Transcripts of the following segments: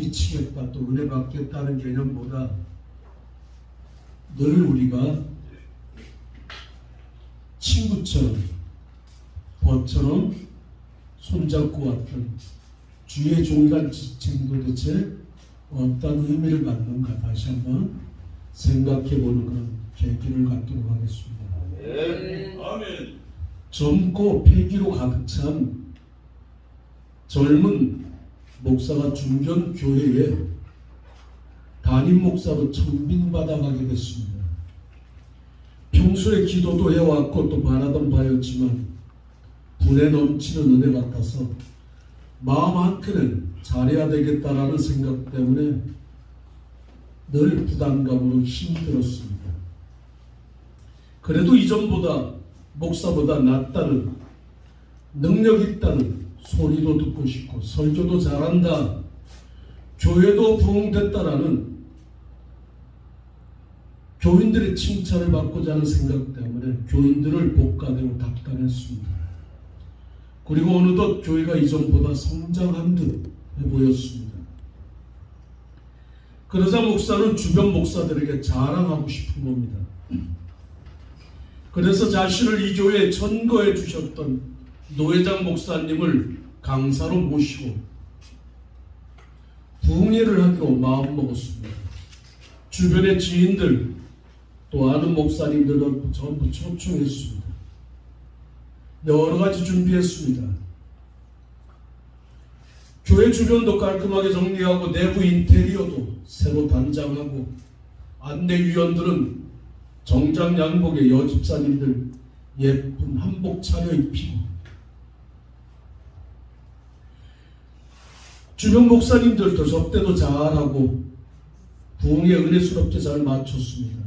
미치겠다, 또 은혜 받겠다는 개념보다 늘 우리가 친구처럼, 벗처럼 손잡고 왔던 주의 종이란 지칭도 대체 어떤 의미를 갖는가 다시 한번 생각해보는 그런 계기를 갖도록 하겠습니다. 아멘. 젊고 패기로 가득 찬 젊은 목사가 중견 교회에 담임 목사로 청빙받아가게 됐습니다. 평소에 기도도 해왔고 또 바라던 바였지만 분에 넘치는 은혜 같아서 마음 한켠은 잘해야 되겠다라는 생각 때문에 늘 부담감으로 힘이 들었습니다. 그래도 이전보다 목사보다 낫다는, 능력 있다는 소리도 듣고 싶고 설교도 잘한다, 교회도 부흥됐다라는 교인들의 칭찬을 받고자 하는 생각 때문에 교인들을 복가대로 닥달했습니다. 그리고 어느덧 교회가 이전보다 성장한 듯 보였습니다. 그러자 목사는 주변 목사들에게 자랑하고 싶은 겁니다. 그래서 자신을 이 교회에 천거해 주셨던 노회장 목사님을 강사로 모시고 부흥회를 하기로 마음먹었습니다. 주변의 지인들 또 아는 목사님들도 전부 초청했습니다. 여러 가지 준비했습니다. 교회 주변도 깔끔하게 정리하고 내부 인테리어도 새로 단장하고 안내위원들은 정장 양복에 여집사님들 예쁜 한복 차려입히고 주변 목사님들도 접대도 잘하고 부흥에 은혜스럽게 잘 마쳤습니다.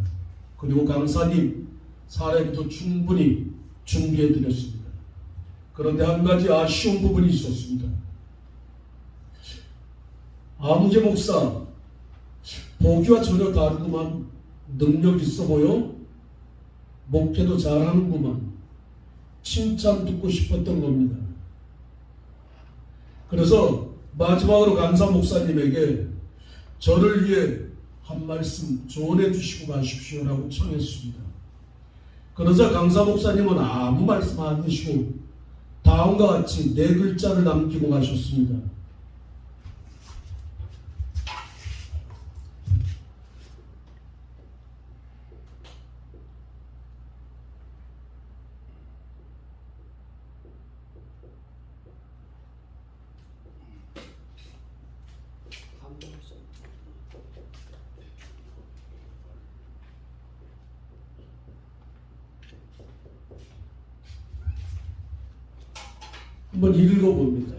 그리고 강사님 사례도 충분히 준비해드렸습니다. 그런데 한 가지 아쉬운 부분이 있었습니다. 아무개 목사 보기와 전혀 다르구만, 능력 있어 보여, 목회도 잘하는구만, 칭찬 듣고 싶었던 겁니다. 그래서 마지막으로 강사 목사님에게 저를 위해 한 말씀 조언해 주시고 가십시오라고 청했습니다. 그러자 강사 목사님은 아무 말씀 안 하시고 다음과 같이 4글자를 남기고 가셨습니다. 한번 읽어봅니다.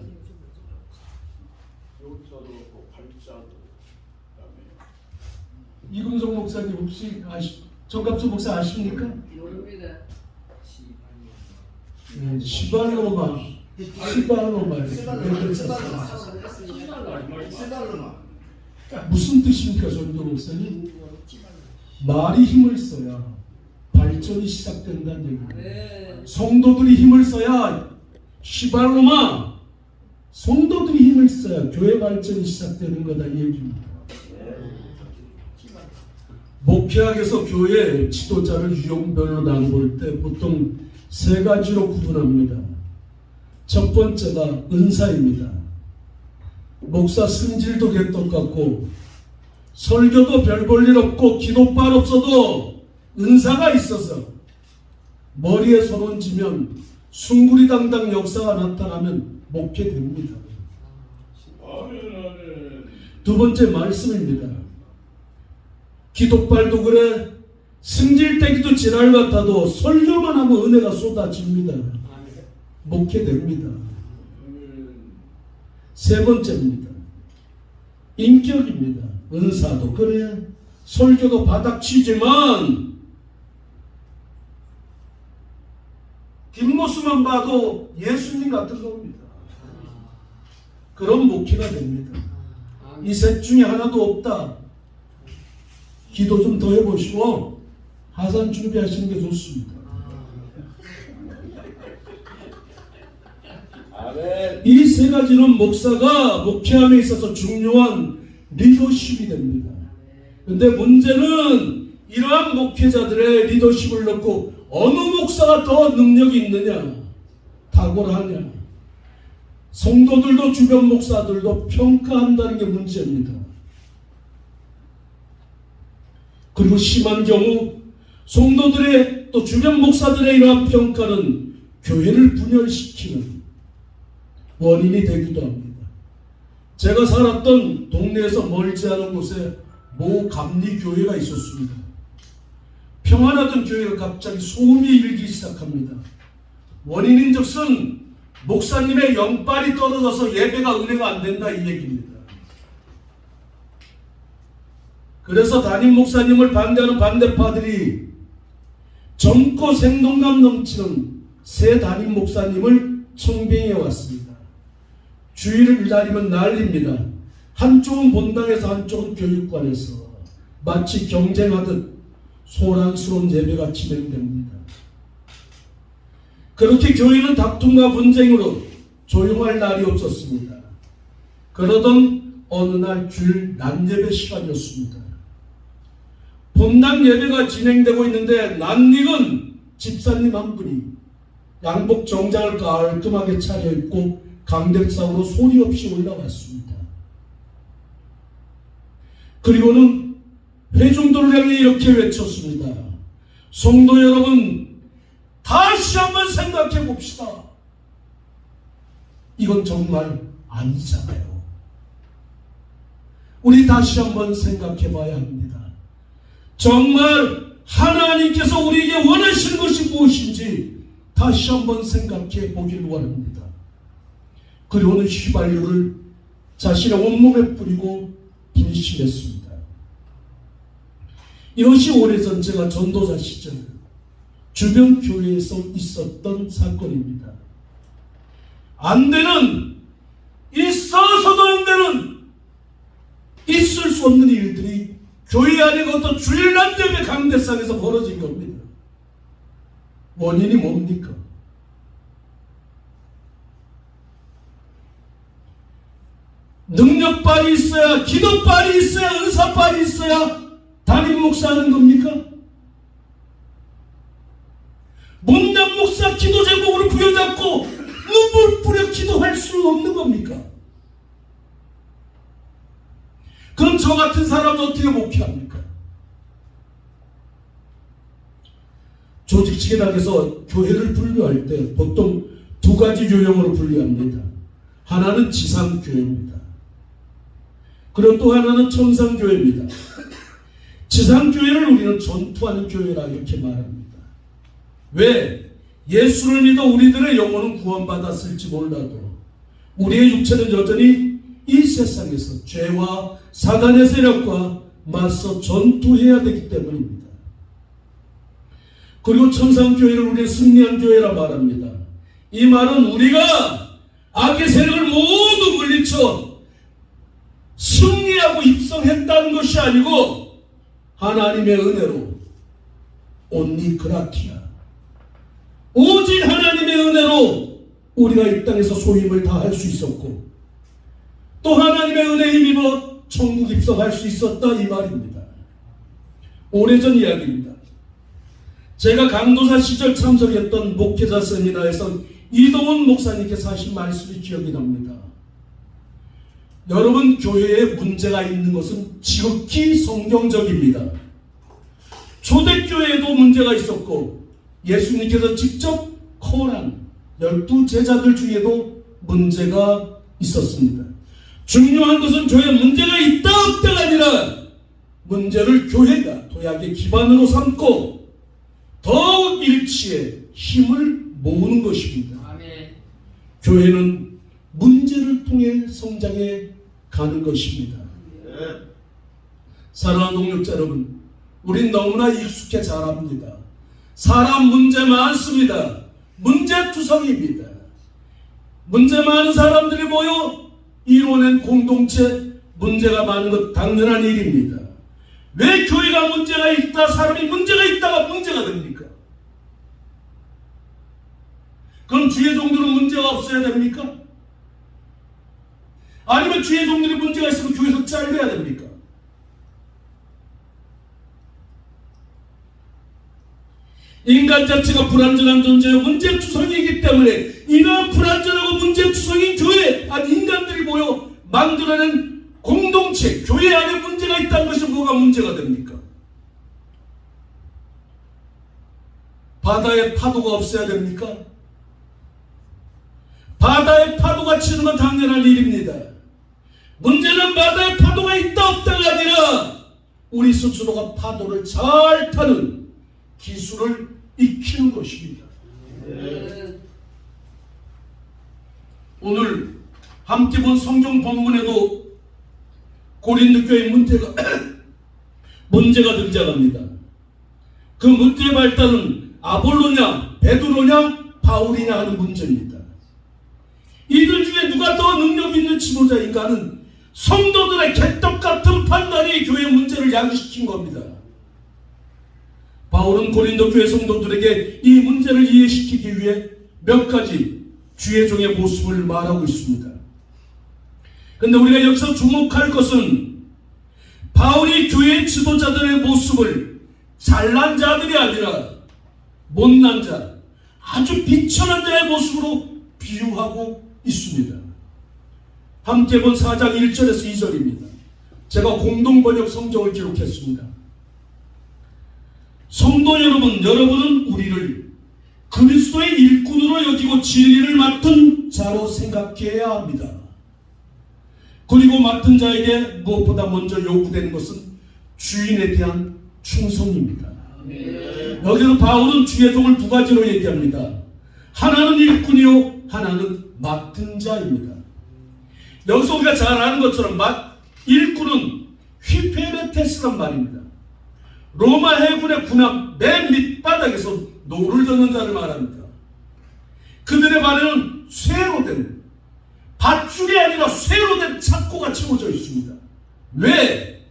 이금성 목사님 혹시 정갑수 목사 아십니까? 모릅니다. 시발로마 무슨 뜻입니까, 전도 목사님? 말이 힘을 써야 발전이 시작된다는 얘기입니다. 성도들이 힘을 써야 시발로마, 성도들이 힘을 써야 교회 발전이 시작되는 거다 이 얘기입니다. 목회학에서 교회 지도자를 유형별로 나눠볼 때 보통 3가지로 구분합니다. 첫 번째가 은사입니다. 목사 승질도 개떡같고 설교도 별 볼 일 없고 기도빨 없어도 은사가 있어서 머리에 손 얹으면 숭구리당당 역사가 나타나면 목회됩니다. 두 번째 말씀입니다. 기도빨도 그래, 승질대기도 지랄 같아도 설교만 하면 은혜가 쏟아집니다. 목회됩니다. 세 번째입니다. 인격입니다. 은사도 그래, 설교도 바닥치지만 뒷모습만 봐도 예수님 같은 겁니다. 그런 목회가 됩니다. 이 셋 중에 하나도 없다. 기도 좀 더 해보시고 하산 준비하시는 게 좋습니다. 이 3가지는 목사가 목회함에 있어서 중요한 리더십이 됩니다. 근데 문제는 이러한 목회자들의 리더십을 놓고 어느 목사가 더 능력이 있느냐, 탁월하냐, 성도들도 주변 목사들도 평가한다는 게 문제입니다. 그리고 심한 경우 성도들의 또 주변 목사들의 이러한 평가는 교회를 분열시키는 원인이 되기도 합니다. 제가 살았던 동네에서 멀지 않은 곳에 모 감리 교회가 있었습니다. 평안하던 교회가 갑자기 소음이 일기 시작합니다. 원인인즉슨 목사님의 영빨이 떨어져서 예배가 은혜가 안 된다 이 얘기입니다. 그래서 담임 목사님을 반대하는 반대파들이 젊고 생동감 넘치는 새 담임 목사님을 청빙해 왔습니다. 주일을 기다리면 난립니다. 한쪽은 본당에서 한쪽은 교육관에서 마치 경쟁하듯 소란스러운 예배가 진행됩니다. 그렇게 교회는 다툼과 분쟁으로 조용할 날이 없었습니다. 그러던 어느 날 주일 낮예배 시간이었습니다. 본당 예배가 진행되고 있는데 낯익은 집사님 한 분이 양복 정장을 깔끔하게 차려입고 강대상으로 소리 없이 올라왔습니다. 그리고는 회중들을 향해 이렇게 외쳤습니다. 성도 여러분, 다시 한번 생각해 봅시다. 이건 정말 아니잖아요. 우리 다시 한번 생각해 봐야 합니다. 정말 하나님께서 우리에게 원하시는 것이 무엇인지 다시 한번 생각해 보길 원합니다. 그리고는 휘발유를 자신의 온몸에 뿌리고 분신했습니다. 이것이 오래전 제가 전도자 시절 주변 교회에서 있었던 사건입니다. 안 되는, 있어서도 안 되는, 있을 수 없는 일들이 교회 안에 어떤 주일날 예배 강대상에서 벌어진 겁니다. 원인이 뭡니까? 능력발이 있어야, 기도발이 있어야, 은사발이 있어야 담임 목사 하는 겁니까? 못난 목사 기도 제목으로 부여잡고 눈물 뿌려 기도할 수는 없는 겁니까? 그럼 저 같은 사람은 어떻게 목회합니까? 조직 체계학에서 교회를 분류할 때 보통 두 가지 유형으로 분류합니다. 하나는 지상교회입니다. 그리고 또 하나는 천상교회입니다. 지상교회를 우리는 전투하는 교회라 이렇게 말합니다. 왜? 예수를 믿어 우리들의 영혼은 구원받았을지 몰라도 우리의 육체는 여전히 이 세상에서 죄와 사단의 세력과 맞서 전투해야 되기 때문입니다. 그리고 천상교회를 우리의 승리한 교회라 말합니다. 이 말은 우리가 악의 세력을 모두 물리쳐 승리하고 입성했다는 것이 아니고 하나님의 은혜로 온리 그라티아 오직 하나님의 은혜로 우리가 이 땅에서 소임을 다할 수 있었고 또 하나님의 은혜에 힘입어 천국 입성할 수 있었다 이 말입니다. 오래전 이야기입니다. 제가 강도사 시절 참석했던 목회자 세미나에서 이동훈 목사님께서 하신 말씀이 기억이 납니다. 여러분, 교회에 문제가 있는 것은 지극히 성경적입니다. 초대교회에도 문제가 있었고 예수님께서 직접 거란 12제자들 중에도 문제가 있었습니다. 중요한 것은 교회에 문제가 있다 없다가 아니라 문제를 교회가 도약의 기반으로 삼고 더욱 일치에 힘을 모으는 것입니다. 아멘. 교회는 문제를 통해 성장해 가는 것입니다. 네. 사랑하는 동역자 여러분, 우린 너무나 익숙해 잘 압니다. 사람 문제 많습니다. 문제투성입니다. 문제 많은 사람들이 모여 이뤄낸 공동체, 문제가 많은 것 당연한 일입니다. 왜 교회가 문제가 있다, 사람이 문제가 있다가 문제가 됩니까? 그럼 주의 종들은 문제가 없어야 됩니까? 아니면 주의 종들이 문제가 있으면 교회에서 잘려야 됩니까? 인간 자체가 불완전한 존재의 문제투성이기 때문에 이러한 불완전하고 문제투성인 교회, 아니 인간들이 모여 만들어낸 공동체, 교회 안에 문제가 있다는 것이 뭐가 문제가 됩니까? 바다에 파도가 없어야 됩니까? 바다에 파도가 치는 건 당연한 일입니다. 문제는 바다에 파도가 있다 없다가 아니라 우리 스스로가 파도를 잘 타는 기술을 익히는 것입니다. 오늘 함께 본 성경 본문에도 고린도 교회 문제가 등장합니다. 그 문제의 발단은 아볼로냐, 베드로냐, 바울이냐 하는 문제입니다. 이들 중에 누가 더 능력 있는 지도자인가 하는 성도들의 개떡 같은 판단이 교회 문제를 야기시킨 겁니다. 바울은 고린도 교회 성도들에게 이 문제를 이해시키기 위해 몇 가지 주의 종의 모습을 말하고 있습니다. 그런데 우리가 여기서 주목할 것은 바울이 교회 지도자들의 모습을 잘난 자들이 아니라 못난 자, 아주 비천한 자의 모습으로 비유하고 있습니다. 함께 본 4장 1절에서 2절입니다. 제가 공동번역 성경을 기록했습니다. 성도 여러분, 여러분은 우리를 그리스도의 일꾼으로 여기고 진리를 맡은 자로 생각해야 합니다. 그리고 맡은 자에게 무엇보다 먼저 요구되는 것은 주인에 대한 충성입니다. 여기서 바울은 주의 종을 두 가지로 얘기합니다. 하나는 일꾼이요, 하나는 맡은 자입니다. 여기서 우리가 잘 아는 것처럼 일꾼은 휘페레테스란 말입니다. 로마 해군의 군함 맨 밑바닥에서 노를 젓는 자를 말합니다. 그들의 발에는 쇠로 된, 밧줄이 아니라 쇠로 된 착고가 채워져 있습니다. 왜?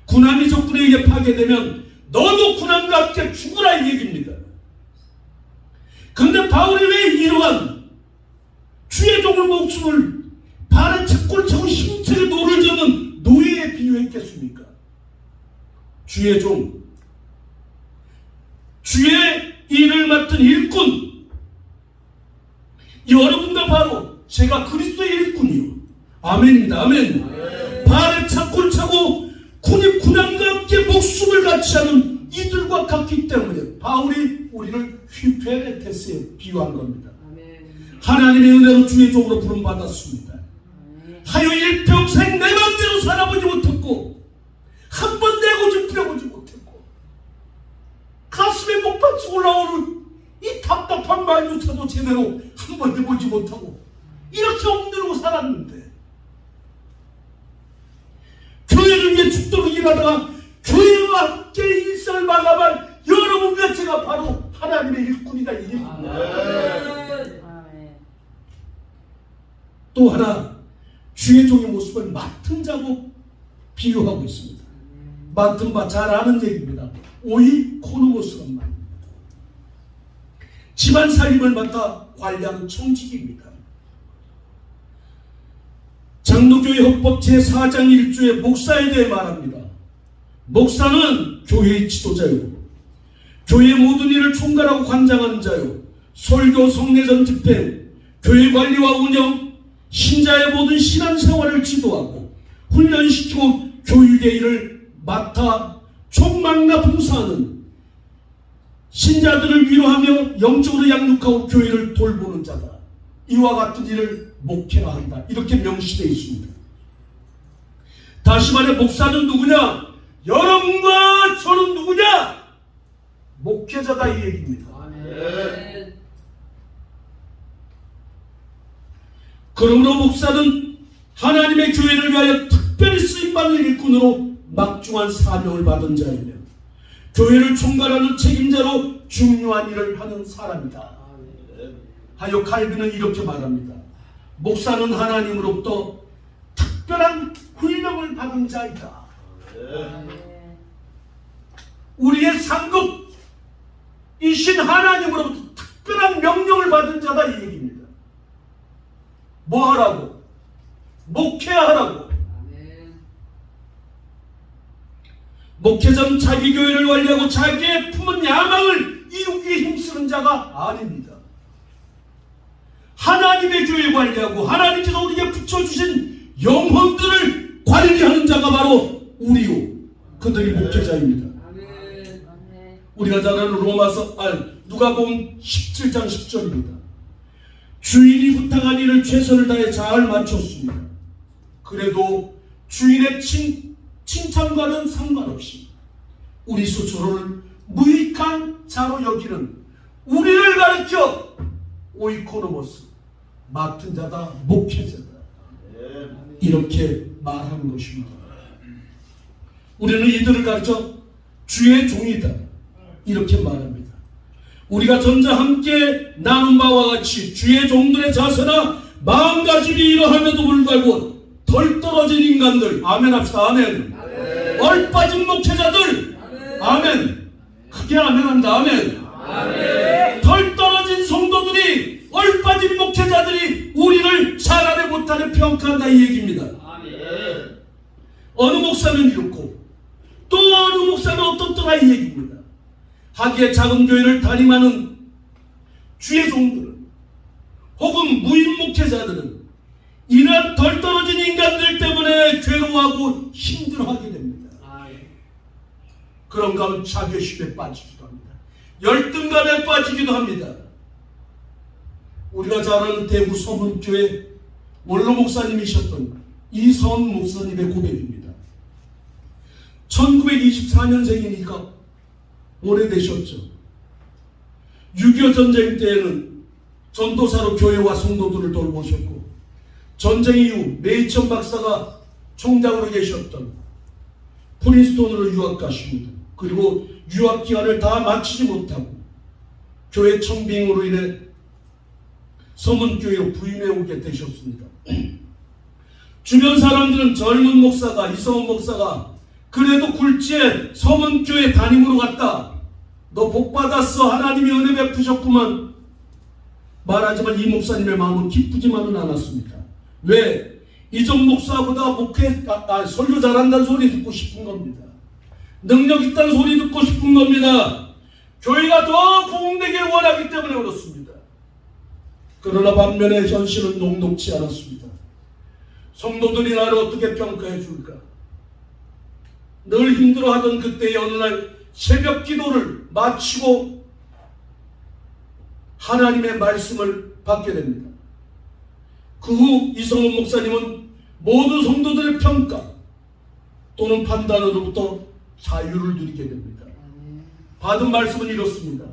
군함이 적군에게 파괴되면 너도 군함과 함께 죽으라 이 얘기입니다. 그런데 바울이 왜 이러한 주의 종을 목숨을 발에 착고를 차고 힘차게 노를 젓는 노예에 비유했겠습니까? 주의 종, 주의 일을 맡은 일꾼, 여러분과 바로 제가 그리스도의 일꾼이요. 아멘입니다. 아멘. 발에 착고를 차고 군함과 함께 목숨을 같이 하는 이들과 같기 때문에 바울이 우리를 휘페레테스에 비유한 겁니다. 하나님의 은혜로 주의 종으로 부름받았습니다. 하여 일평생 내 맘대로 살아보지 못했고 한 번 내고집 부려보지 못했고 가슴에 목받쳐 올라오는 이 답답한 말조차도 제대로 한 번 해보지 못하고 이렇게 엎드리고 살았는데 교회를 위해 죽도록 일하다가 교회와 함께 일생을 마감할 여러분과 제가 바로 하나님의 일꾼이다 이 얘기입니다. 또 하나 주의 종의 모습을 맡은 자로 비유하고 있습니다. 맡은 바 잘 아는 얘기입니다. 오이코노모스란 말입니다. 집안 살림을 맡아 관리하는 청직입니다. 장로교회 헌법 제4장 1조의 목사에 대해 말합니다. 목사는 교회의 지도자요, 교회 모든 일을 총괄하고 관장하는 자요, 설교, 성례전 집회, 교회 관리와 운영, 신자의 모든 신앙생활을 지도하고 훈련시키고 교육의 일을 맡아 총망라 봉사하는 신자들을 위로하며 영적으로 양육하고 교회를 돌보는 자다. 이와 같은 일을 목회라 한다. 이렇게 명시되어 있습니다. 다시 말해 목사는 누구냐? 여러분과 저는 누구냐? 목회자다 이 얘기입니다. 네. 그러므로 목사는 하나님의 교회를 위하여 특별히 쓰임받는 일꾼으로 막중한 사명을 받은 자이며 교회를 총괄하는 책임자로 중요한 일을 하는 사람이다. 하여 칼빈은 이렇게 말합니다. 목사는 하나님으로부터 특별한 훈령을 받은 자이다. 우리의 상급이신 하나님으로부터 특별한 명령을 받은 자다 이 얘기입니다. 뭐 하라고? 목회하라고. 목회자는 자기 교회를 관리하고 자기의 품은 야망을 이루기 위해 힘쓰는 자가 아닙니다. 하나님의 교회 관리하고 하나님께서 우리에게 붙여주신 영혼들을 관리하는 자가 바로 우리요, 그들이 목회자입니다. 우리가 잘 아는 누가복음 17장 10절입니다. 주인이 부탁한 일을 최선을 다해 잘 마쳤습니다. 그래도 주인의 칭찬과는 상관없이 우리 스스로를 무익한 자로 여기는 우리를 가르쳐 오이코노모스, 맡은 자다, 목회자다, 이렇게 말하는 것입니다. 우리는 이들을 가르쳐 주의 종이다, 이렇게 말합니다. 우리가 전자 함께 나눈 바와 같이 주의 종들의 자세나 마음가짐이 이러함에도 불구하고 덜 떨어진 인간들, 아멘 합시다. 아멘. 얼빠진 목회자들, 아멘. 크게 아멘 한다. 아멘. 덜 떨어진 성도들이, 얼빠진 목회자들이 우리를 잘하지 못하는 평가한다, 이 얘기입니다. 어느 목사는 이렇고 또 어느 목사는 어떻더라, 이 얘기입니다. 하기에 작은 교회를 담임하는 주의 종들은 혹은 무인 목회자들은 이러한 덜 떨어진 인간들 때문에 괴로워하고 힘들어하게 됩니다. 그런가 하면 자괴심에 빠지기도 합니다. 열등감에 빠지기도 합니다. 우리가 잘 아는 대구 서문교회 원로 목사님이셨던 이선 목사님의 고백입니다. 1924년생이니까 오래되셨죠. 6.25 전쟁 때에는 전도사로 교회와 성도들을 돌보셨고, 전쟁 이후 메이천 박사가 총장으로 계셨던 프린스톤으로 유학 가십니다. 그리고 유학 기간을 다 마치지 못하고 교회 청빙으로 인해 서문교회로 부임해 오게 되셨습니다. 주변 사람들은 젊은 목사가, 이성원 목사가 그래도 굴지에 서문교회 담임으로 갔다, 너 복받았어, 하나님이 은혜 베푸셨구만, 말하지만 이 목사님의 마음은 기쁘지만은 않았습니다. 왜? 이전 목사보다 설교 잘한다는 소리 듣고 싶은 겁니다. 능력 있다는 소리 듣고 싶은 겁니다. 교회가 더 부흥되기를 원하기 때문에 그렇습니다. 그러나 반면에 현실은 녹록지 않았습니다. 성도들이 나를 어떻게 평가해 줄까? 늘 힘들어하던 그때의 어느 날 새벽 기도를 마치고 하나님의 말씀을 받게 됩니다. 그 후 이성원 목사님은 모든 성도들의 평가 또는 판단으로부터 자유를 누리게 됩니다. 받은 말씀은 이렇습니다.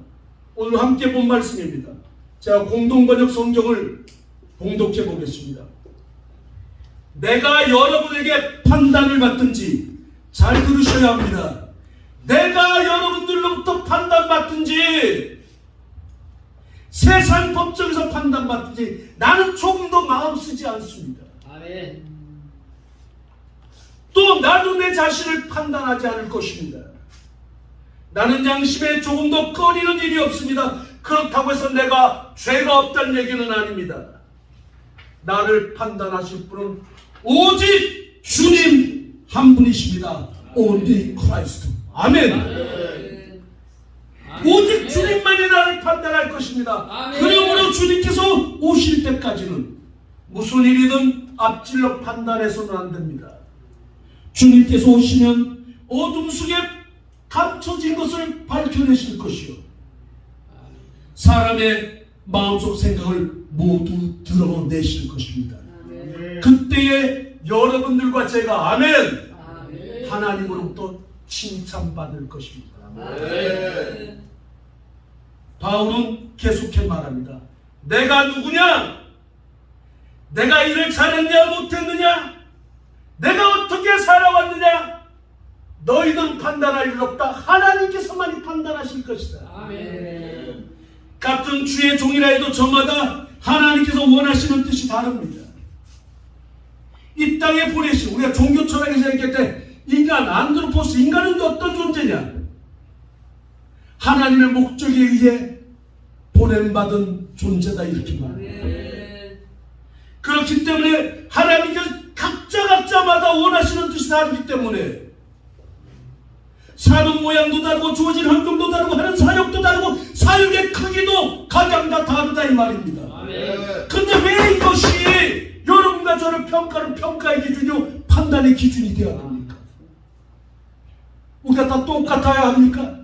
오늘 함께 본 말씀입니다. 제가 공동번역 성경을 봉독해 보겠습니다. 내가 여러분에게 판단을 받든지, 잘 들으셔야 합니다. 내가 여러분들로부터 판단받든지, 세상 법정에서 판단받든지 나는 조금도 마음 쓰지 않습니다. 아멘. 또 나도 내 자신을 판단하지 않을 것입니다. 나는 양심에 조금도 꺼리는 일이 없습니다. 그렇다고 해서 내가 죄가 없다는 얘기는 아닙니다. 나를 판단하실 분은 오직 주님 한 분이십니다. Only Christ. 아멘. 오직 주님만이 나를 판단할 것입니다. 그러므로 주님께서 오실 때까지는 무슨 일이든 앞질러 판단해서는 안 됩니다. 주님께서 오시면 어둠 속에 감춰진 것을 밝혀내실 것이요, 사람의 마음속 생각을 모두 드러내실 것입니다. 그때에 여러분들과 제가 아멘, 하나님으로부터 칭찬받을 것입니다. 바울은 계속해 말합니다. 내가 누구냐? 내가 일을 잘했냐 못했느냐? 내가 어떻게 살아왔느냐? 너희들은 판단할 일 없다. 하나님께서만이 판단하실 것이다. 아멘. 같은 주의 종이라 해도 저마다 하나님께서 원하시는 뜻이 다릅니다. 이 땅에 보내신, 우리가 종교 철학에서 얘기할 때 인간, 안드로포스, 인간은 어떤 존재냐? 하나님의 목적에 의해 보냄받은 존재다, 이렇게 말합니다. 그렇기 때문에 하나님께서 각자마다 원하시는 뜻이 다르기 때문에 사는 모양도 다르고 주어진 환경도 다르고 하는 사역도 다르고 사역의 크기도 각각 다 다르다 이 말입니다. 근데 왜 이것이 여러분과 저를 평가하는 평가의 기준이요 판단의 기준이 되어야 합니까? 우리가 다 똑같아야 합니까?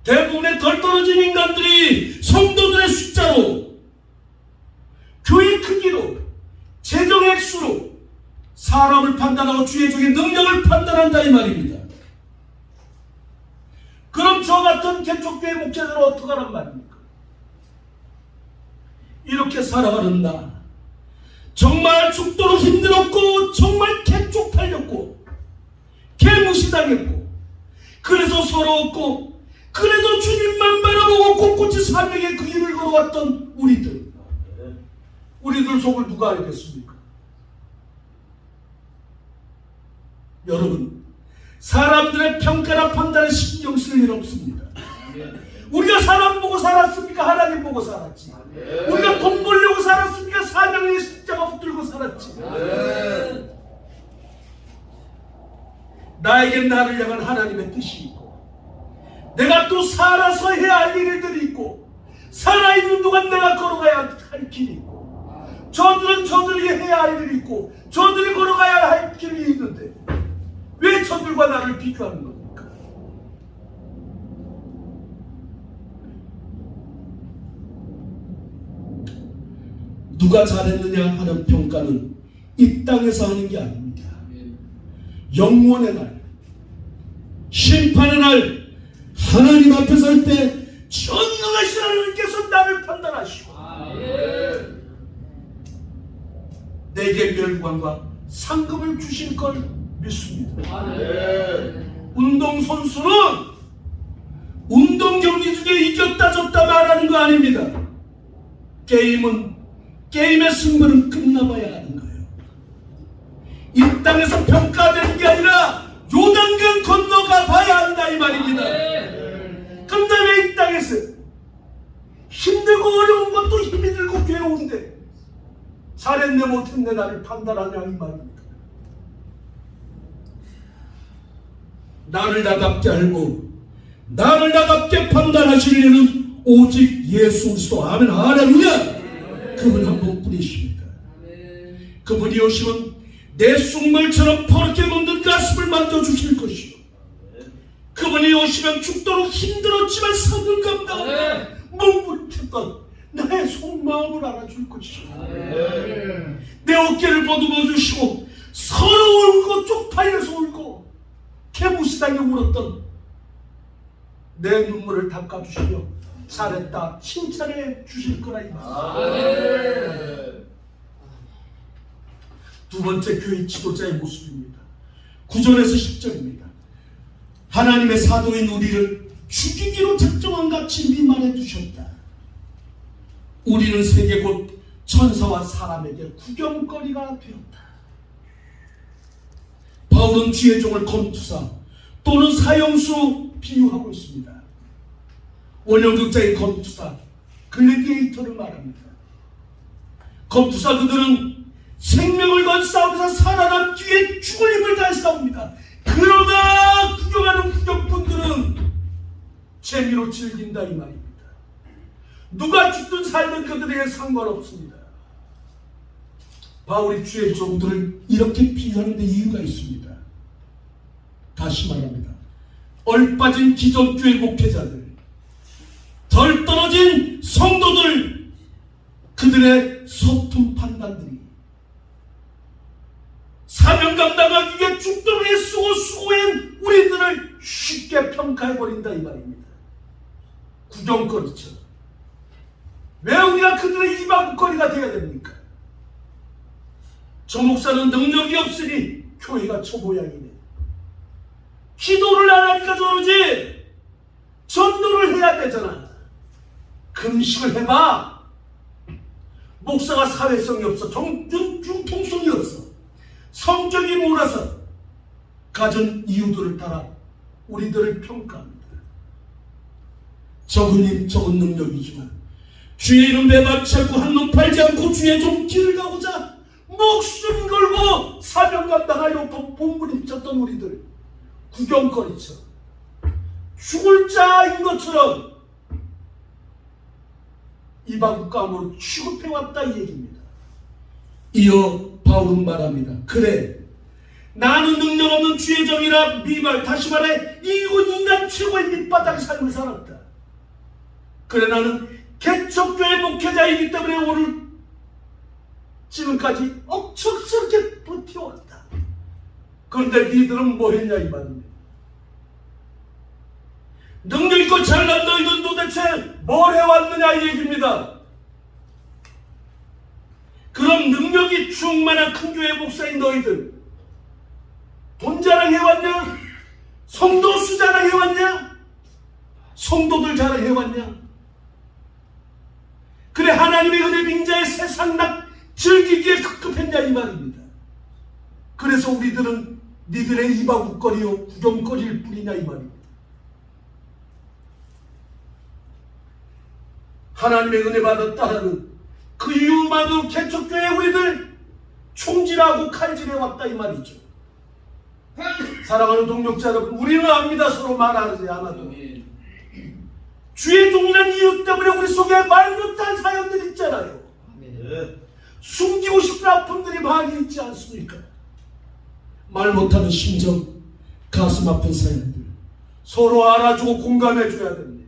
대부분의 덜 떨어진 인간들이 성도들의 숫자로, 교회 크기로, 재정 액수로 사람을 판단하고 주의 종의 능력을 판단한다 이 말입니다. 그럼 저 같은 개척교회 목회자는 어떡하란 말입니까? 이렇게 살아가는 나 정말 죽도록 힘들었고 정말 개쪽팔렸고 개무시당했고 그래서 서러웠고 그래도 주님만 바라보고 꼿꼿이 사명의 그 길을 걸어왔던 우리들 속을 누가 알겠습니까? 여러분, 사람들의 평가나 판단에 신경 쓸 일 없습니다. 우리가 사람 보고 살았습니까? 하나님 보고 살았지. 우리가 돈 벌려고 살았습니까? 사명의 십자가 붙들고 살았지. 나에겐 나를 향한 하나님의 뜻이 있고 내가 또 살아서 해야 할 일들이 있고 살아있는 동안 내가 걸어가야 할 길이 있고 저들은 저들이 해야 할 일이 있고 저들이 걸어가야 할 길이 있는데 왜 저들과 나를 비교하는 겁니까? 누가 잘했느냐 하는 평가는 이 땅에서 하는 게 아닙니다. 영원의 날, 심판의 날, 하나님 앞에 설 때 전능하신 하나님께서 나를 판단하시고 내게 멸관과 상급을 주실 걸 믿습니다. 운동선수는 운동 경기 중에 이겼다 졌다 말하는 거 아닙니다. 게임의 승부는 끝나봐야 하는 거예요. 이 땅에서 평가되는 게 아니라 요단강 건너가 봐야 한다 이 말입니다. 근데 왜 이 땅에서 힘들고 어려운 것도 힘이 들고 괴로운데 잘했네 못했네 나를 판단하냐 이 말입니다. 나를 나답게 알고 나를 나답게 판단하실 이는 오직 예수 그리스도. 아멘 할렐루야. 그분 한 분뿐이십니다. 그분이 오시면 내 쑥물처럼 퍼렇게 묻는 가슴을 만져주실 것이요 그분이 오시면 죽도록 힘들었지만 성을 감당하며 뭉클했던 나의 속마음을 알아줄 것이요 내 어깨를 보듬어 주시고 서러워 울고 쪽팔려서 울고 개무시당해 울었던 내 눈물을 닦아주시며 잘했다 칭찬해 주실 거라 이 말입니다. 두 번째 교회 지도자의 모습입니다. 9절에서 10절입니다. 하나님의 사도인 우리를 죽이기로 작정한 같이 미만해 두셨다. 우리는 세계 곧 천사와 사람에게 구경거리가 되었다. 바울은 주의 종을 검투사 또는 사형수로 비유하고 있습니다. 원형극자의 검투사 글래디에이터를 말합니다. 검투사 그들은 생명을 건 싸움에서 살아난 뒤에 죽을 힘을 다해 싸웁니다. 그러나 구경하는 구경꾼들은 재미로 즐긴다 이 말입니다. 누가 죽든 살든 그들에게 상관없습니다. 바울이 주의 종들을 이렇게 비유하는 데 이유가 있습니다. 다시 말합니다. 얼빠진 기존교회 목회자들, 덜 떨어진 성도들, 그들의 서툰 판단들이 사명 감당하기 위해 죽도록 애쓰고 수고한 우리들을 쉽게 평가해버린다 이 말입니다. 구경거리처럼. 왜 우리가 그들의 이방거리가 되어야 됩니까? 저 목사는 능력이 없으니 교회가 저 모양이네. 기도를 안 하니까 저러지. 전도를 해야 되잖아. 금식을 해봐. 목사가 사회성이 없어. 중통성이 없어. 성격이 몰아서 가진 이유들을 따라 우리들을 평가합니다. 적은 힘, 적은 능력이지만 주의 이름 매받지 않고 한눈 팔지 않고 주의 좀 길을 가고자 목숨 걸고 사명 감당하려 몸부림쳤던 우리들 구경거리처럼 죽을 자인 것처럼 이방 가문으로 취급해왔다 이 얘기입니다. 이어 바울은 말합니다. 그래 나는 능력 없는 주의 종이라 미말 다시 말해 이건 인간 최고의 밑바닥 삶을 살았다. 그래 나는 개척교회 목회자이기 때문에 오늘 지금까지 억척스럽게 버텨왔다. 그런데 니들은 뭐 했냐 이 말입니다. 능력 있고 잘난 너희는 도대체 뭘 해왔느냐 이 얘기입니다. 그럼 능력이 충만한 큰 교회 목사인 너희들 돈 자랑해왔냐? 성도 수 자랑해왔냐? 성도들 자랑해왔냐? 그래 하나님의 은혜 빙자에 세상 낙 즐기기에 급급했냐 이 말입니다. 그래서 우리들은 니들의 이방웃거리요 구경거리일 뿐이냐 이 말입니다. 하나님의 은혜 받았다는 그 이유만으로 개척교회 우리들 총질하고 칼질해왔다 이 말이죠. 사랑하는 동역자 여러분, 우리는 압니다. 서로 말하지 않아도 주의 종이라는 이유 때문에 우리 속에 말 못한 사연들 있잖아요. 숨기고 싶은 아픔들이 많이 있지 않습니까? 말 못하는 심정, 가슴 아픈 사연들 서로 알아주고 공감해줘야 됩니다.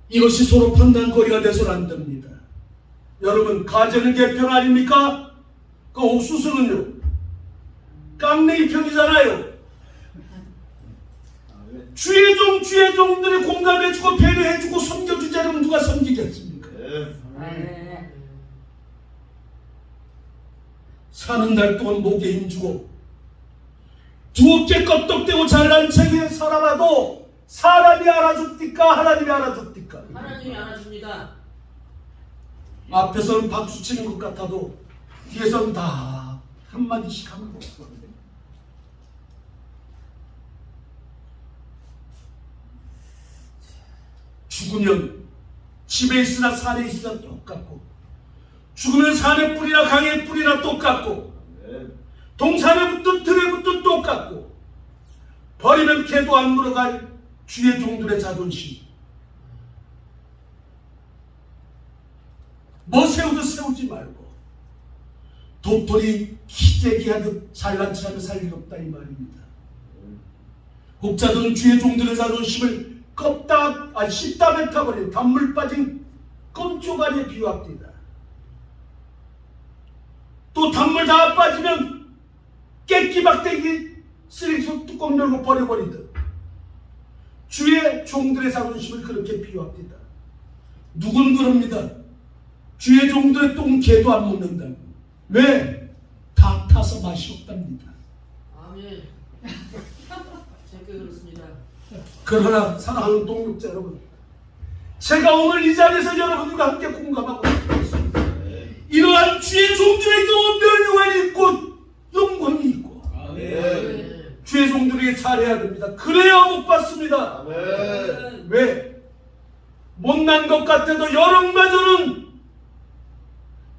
이것이 서로 판단거리가 돼서는 안 됩니다. 여러분 가정의 개편 아닙니까? 그 옥수수는요 깡냉이 편이잖아요. 주의 종들이 공감해주고 배려해주고 섬겨주지 않으면 누가 섬기겠습니까? 사는 날 동안 목에 힘주고 두 어깨 껍덕대고 잘난 척에 살아봐도 사람이 알아줍니까? 하나님이 알아줍니까? 하나님이 알아줍니다. 앞에서는 박수 치는 것 같아도 뒤에서는 다 한마디씩 하는 것 같거든요. 죽으면 집에 있으나 산에 있으나 똑같고 죽으면 산에 뿌리나 강에 뿌리나 똑같고 동산에 붙든 들에 붙든 똑같고 버리면 개도 안 물어갈 주의 종들의 자존심 뭐 세우듯 세우지 말고 도토리 기재기하듯 잘난 척하며 살 일 없다 이 말입니다. 혹자든 주의 종들의 자존심을 씹다 뱉어버린 단물 빠진 껌조가리에 비유합니다. 또 단물 다 빠지면 깨끼박대기 쓰레기통 뚜껑 열고 버려버리듯 주의 종들의 자존심을 그렇게 비유합니다. 누군 그럽니다. 주의 종들의 똥 개도 안 먹는다고. 왜? 다 타서 맛이 없답니다. 아멘. 제게 그렇습니다. 그러나 사랑하는 동역자 여러분, 제가 오늘 이 자리에서 여러분들과 함께 공감하고 싶습니다. 이러한 주의 종들에게도 멸류관이 있고 영광이 있고 주의 종들에게 잘해야 됩니다. 그래야 못 받습니다. 왜? 못난 것 같아도 여름마저는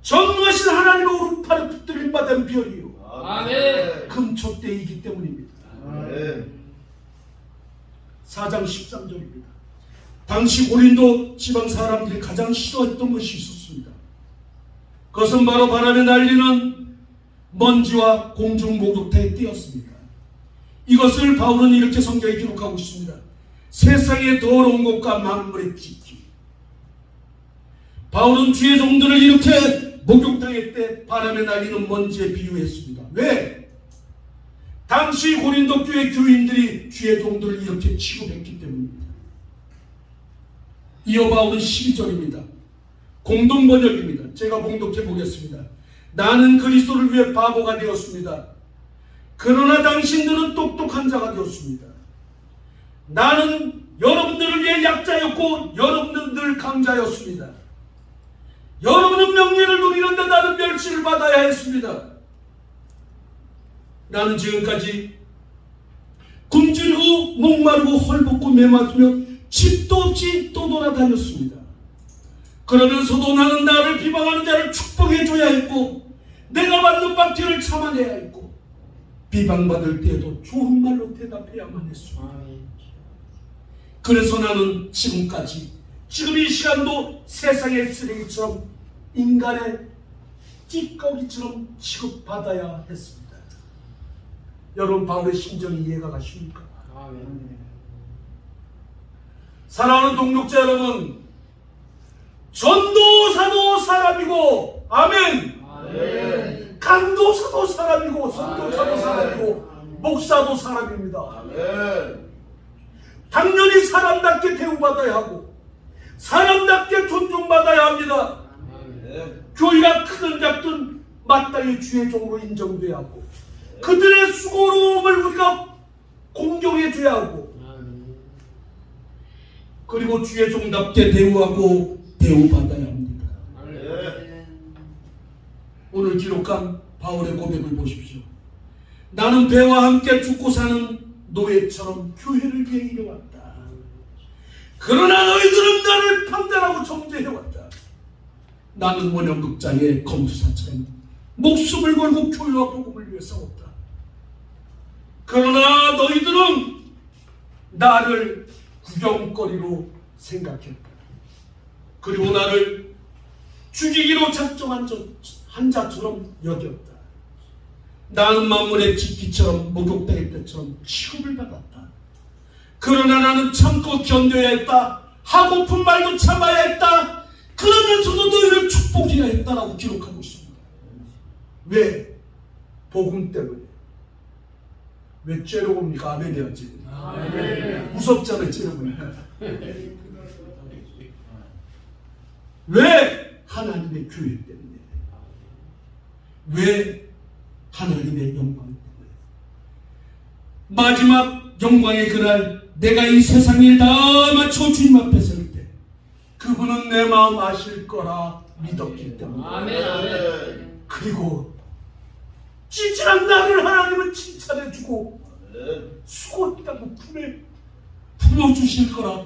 전능하신 하나님의 오른팔에 붙들림 받은 별이요 아멘. 금초대이기 때문입니다. 4장 13절입니다. 당시 고린도 지방 사람들이 가장 싫어했던 것이 있었습니다. 그것은 바로 바람에 날리는 먼지와 공중 목욕탕에 띄었습니다. 이것을 바울은 이렇게 성경에 기록하고 있습니다. 세상의 더러운 것과 만물의 짓기. 바울은 주의 종들을 이렇게 목욕탕에 때 바람에 날리는 먼지에 비유했습니다. 왜? 당시 고린도 교회 교인들이 주의 종들을 이렇게 취급했기 때문입니다. 이어 바울은 12절입니다. 공동 번역입니다. 제가 봉독해 보겠습니다. 나는 그리스도를 위해 바보가 되었습니다. 그러나 당신들은 똑똑한 자가 되었습니다. 나는 여러분들을 위해 약자였고 여러분들은 늘 강자였습니다. 여러분은 명예를 누리는데 나는 멸시를 받아야 했습니다. 나는 지금까지 굶주리고 목마르고 헐벗고 매맞으며 집도 없이 떠돌아다녔습니다. 그러면서도 나는 나를 비방하는 자를 축복해줘야 했고 내가 받는 박해를 참아내야 했고 비방받을 때에도 좋은 말로 대답해야만 했습니다. 그래서 나는 지금까지 지금 이 시간도 세상의 쓰레기처럼 인간의 찌꺼기처럼 취급받아야 했습니다. 여러분 바울의 심정이 이해가 가십니까? 사랑하는 동역자 여러분, 전도사도 사람이고 아멘. 강도사도 사람이고 선교사도 사람이고 목사도 사람입니다. 당연히 사람답게 대우받아야 하고 사람답게 존중받아야 합니다. 교회가 크든 작든 마땅히 주의 종으로 인정돼야 하고 그들의 수고로움을 우리가 공경해줘야 하고 그리고 주의 종답게 대우하고 대우받아야 합니다. 오늘 기록한 바울의 고백을 보십시오. 나는 배와 함께 죽고 사는 노예처럼 교회를 위해 일해왔다. 그러나 너희들은 나를 판단하고 정죄해왔다. 나는 원형극장의 검투사처럼 목숨을 걸고 교회와 복음을 위해 싸웠다. 그러나 너희들은 나를 구경거리로 생각했다. 그리고 나를 죽이기로 작정한 한 자처럼 여겼다. 나는 만물의 지키처럼 목욕당할 때처럼 취급을 받았다. 그러나 나는 참고 견뎌야 했다. 하고픈 말도 참아야 했다. 그러면서도 너희를 축복해야 했다라고 기록하고 있습니다. 왜? 복음 때문에. 왜 째려봅니까? 아멘 해야지. 무섭잖아요, 째려보니까. 왜? 하나님의 교회 때문에. 왜? 하나님의 영광 때문에. 마지막 영광의 그날 내가 이 세상 일 다 마쳐 주님 앞에 설 때 그분은 내 마음 아실 거라 믿었기 때문에. 그리고 찌질한 나를 하나님은 칭찬해주고 수고했다고 품에 품어주실 거라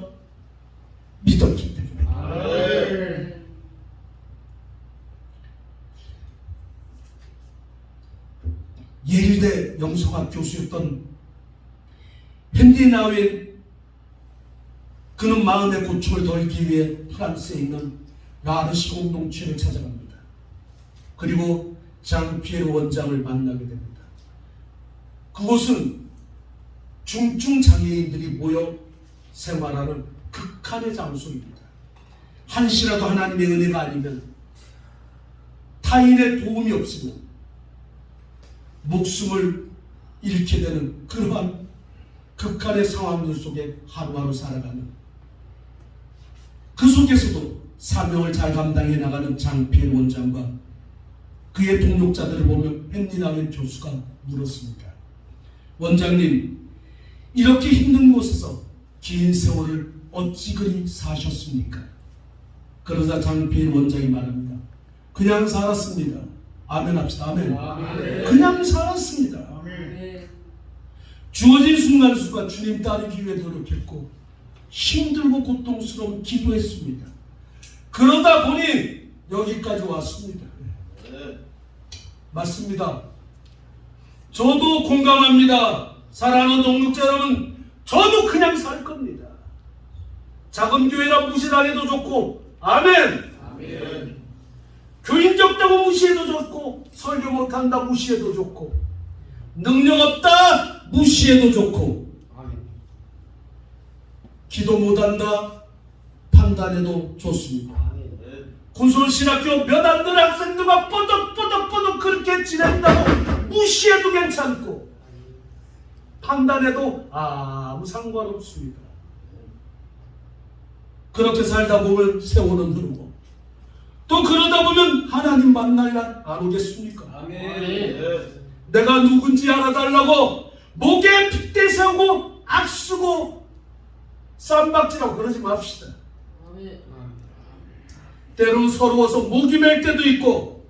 믿었기 때문에. 예일대 영성학 교수였던 헨리 나우엔 그는 마음의 고충을 덜기 위해 프랑스에 있는 라르시 공동체를 찾아갑니다. 그리고 장 피에르 원장을 만나게 됩니다. 그곳은 중증 장애인들이 모여 생활하는 극한의 장소입니다. 한시라도 하나님의 은혜가 아니면 타인의 도움이 없으면 목숨을 잃게 되는 그러한 극한의 상황들 속에 하루하루 살아가는 그 속에서도 사명을 잘 감당해 나가는 장피엘 원장과 그의 동력자들을 보면 헨리 나우엔 교수가 물었습니다. 원장님, 이렇게 힘든 곳에서 긴 세월을 어찌 그리 사셨습니까? 그러자 장피엘 원장이 말합니다. 그냥 살았습니다. 아멘 합시다. 아멘. 그냥 살았습니다. 주어진 순간순간 주님 따르기 위해 노력했고 힘들고 고통스러운 기도했습니다. 그러다 보니 여기까지 왔습니다. 맞습니다. 저도 공감합니다. 사랑하는 동역자 여러분, 저도 그냥 살 겁니다. 작은 교회라 무시 안 해도 좋고 아멘. 교인 적다고 무시해도 좋고 설교 못한다 무시해도 좋고 능력 없다 무시해도 좋고 기도 못한다 판단해도 좋습니다. 군솔신학교 몇 안 되는 학생들과 뽀득뽀득 그렇게 지낸다고 무시해도 괜찮고 판단해도 아무 상관없습니다. 그렇게 살다 보면 세월은 흐르고 또 그러다 보면 하나님 만날 날 안 오겠습니까? 내가 누군지 알아달라고 목에 핏대 세우고 악쓰고 쌈박질하고 그러지 맙시다. 때로 서러워서 목이 맬 때도 있고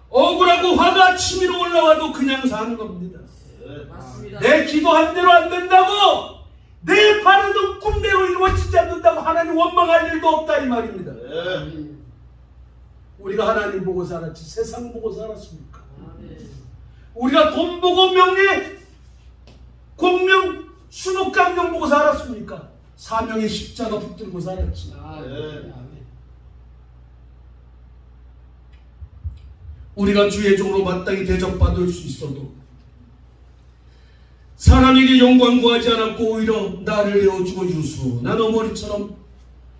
억울하고 화가 치밀어 올라와도 그냥 사는 겁니다. 내 기도 한 대로 안 된다고 내 바라던 꿈대로 이루어지지 않는다고 하나님 원망할 일도 없다 이 말입니다. 우리가 하나님 보고 살았지 세상 보고 살았습니까? 우리가 돈 보고 명예, 공명, 순옥강령 보고 살았습니까? 사명의 십자가 붙들고 살았지. 우리가 주의 종으로 마땅히 대접받을 수 있어도 사람에게 영광 구하지 않았고 오히려 나를 내어주고 유순한 어머니처럼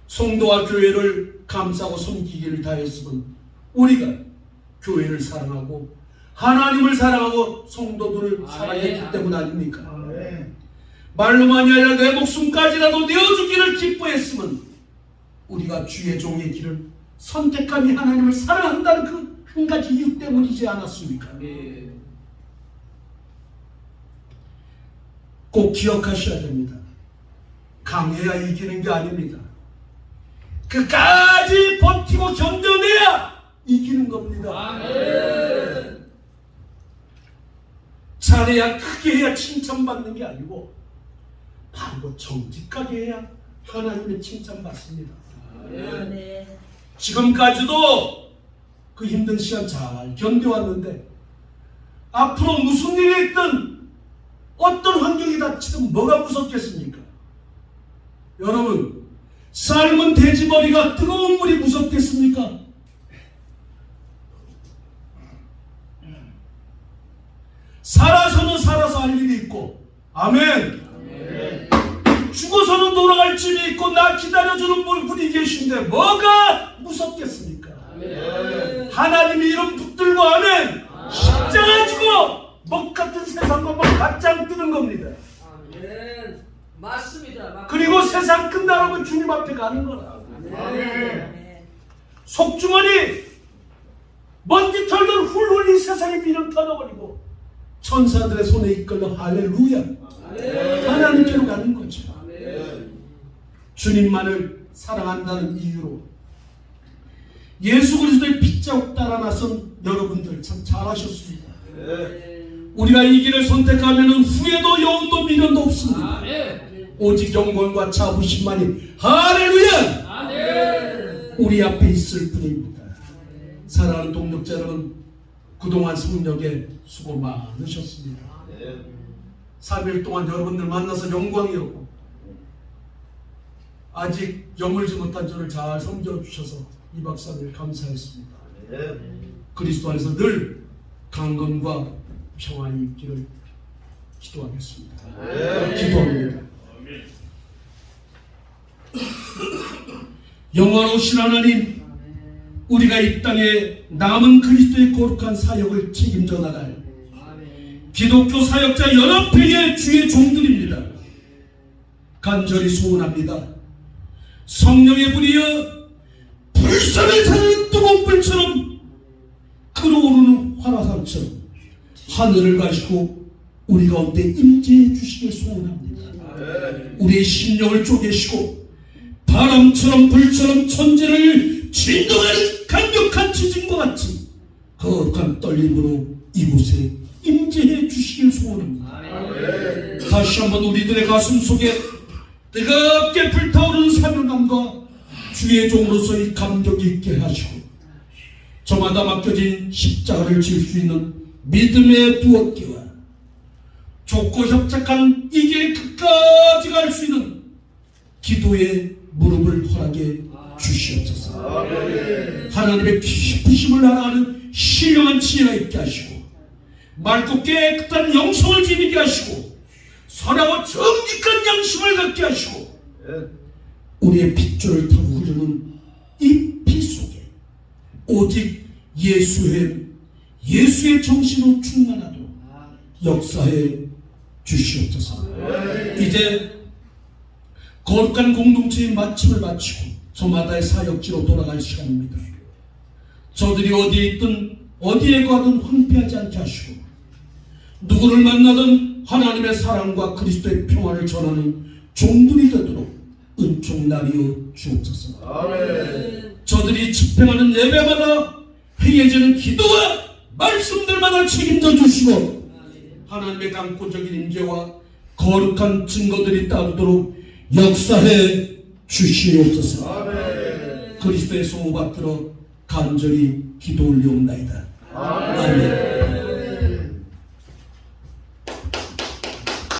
성도와 교회를 감싸고 섬기기를 다했으면 우리가 교회를 사랑하고 하나님을 사랑하고 성도들을 사랑했기 때문 아닙니까? 말로만이 아니라 내 목숨까지라도 내어주기를 기뻐했으면 우리가 주의 종의 길을 선택함이 하나님을 사랑한다는 그 한 가지 이유 때문이지 않았습니까? 꼭 기억하셔야 됩니다. 강해야 이기는 게 아닙니다. 끝까지 버티고 견뎌내야 이기는 겁니다. 잘해야 크게 해야 칭찬받는 게 아니고 바로 정직하게 해야 하나님의 칭찬받습니다. 지금까지도 그 힘든 시간 잘 견뎌왔는데 앞으로 무슨 일이 있든 어떤 환경이 닥치든 뭐가 무섭겠습니까? 여러분, 삶은 돼지머리가 뜨거운 물이 무섭겠습니까? 살아서는 살아서 할 일이 있고, 아멘. 죽어서는 돌아갈 집이 있고 나 기다려주는 분이 계신데 뭐가 무섭겠습니까? 하나님이 이름 붙들고 아멘. 십자가 지고 먹 같은 세상과 맞짱 뜨는 겁니다. 맞습니다. 그리고 세상 끝나라고 주님 앞에 가는 거라. 속주머니 먼지 털던 훌훌 이 세상의 비를 털어버리고 천사들의 손에 이끌려 할렐루야 하나님께로 가는 거죠. 주님만을 사랑한다는 이유로 예수 그리스도의 핏자국 따라 나선 여러분들 참 잘하셨습니다. 우리가 이 길을 선택하면 후회도 영도 미련도 없습니다. 오직 영광과 자부심만이 할렐루야 우리 앞에 있을 뿐입니다. 사랑하는 동력자 여러분, 그동안 성령에 수고 많으셨습니다. 3일 동안 여러분들 만나서 영광이었고 아직 여물지 못한 저를 잘 섬겨주셔서 2박 3일 감사했습니다. 그리스도 안에서 늘 강건과 평안이 있기를 기도하겠습니다. 기도합니다. 영원하신 하나님, 우리가 이 땅에 남은 그리스도의 거룩한 사역을 책임져 나갈 기독교 사역자 연합회의 주의 종들입니다. 간절히 소원합니다. 성령의 불이여 불쌍히 타는 뜨거운 불처럼 끓어오르는 화라산처럼 하늘을 가시고 우리 가운데 임재해 주시길 소원합니다. 우리의 심령을 쪼개시고 바람처럼 불처럼 천지를 진동하는 강력한 지진과 같이 거룩한 떨림으로 이곳에 임재해 주시길 소원합니다. 다시 한번 우리들의 가슴 속에 뜨겁게 불타오르는 사명감과 주의 종으로서의 감격이 있게 하시고 저마다 맡겨진 십자가를 질 수 있는 믿음의 두 어깨와 좁고 협착한 이 길 끝까지 갈 수 있는 기도의 무릎을 허락해 주시옵소서. 하나님의 깊으심을 알아가는 신령한 지혜가 있게 하시고 맑고 깨끗한 영성을 지니게 하시고 선하고 정직한 양심을 갖게 하시고 우리의 핏줄을 타고 흐르는 이 피 속에 오직 예수의 정신으로 충만하도록 역사해 주시옵소서. 이제 거룩한 공동체의 마침을 마치고 저마다의 사역지로 돌아갈 시간입니다. 저들이 어디에 있든 어디에 가든 황폐하지 않게 하시고 누구를 만나든 하나님의 사랑과 그리스도의 평화를 전하는 종들이 되도록 은총 나뉘어 주옵소서. 저들이 집행하는 예배마다 행해지는 기도와 말씀들마다 책임져 주시고 하나님의 강권적인 임재와 거룩한 증거들이 따르도록 역사해 주시옵소서. 아멘. 그리스도의 소호 받들어 간절히 기도 올리옵나이다. 아멘.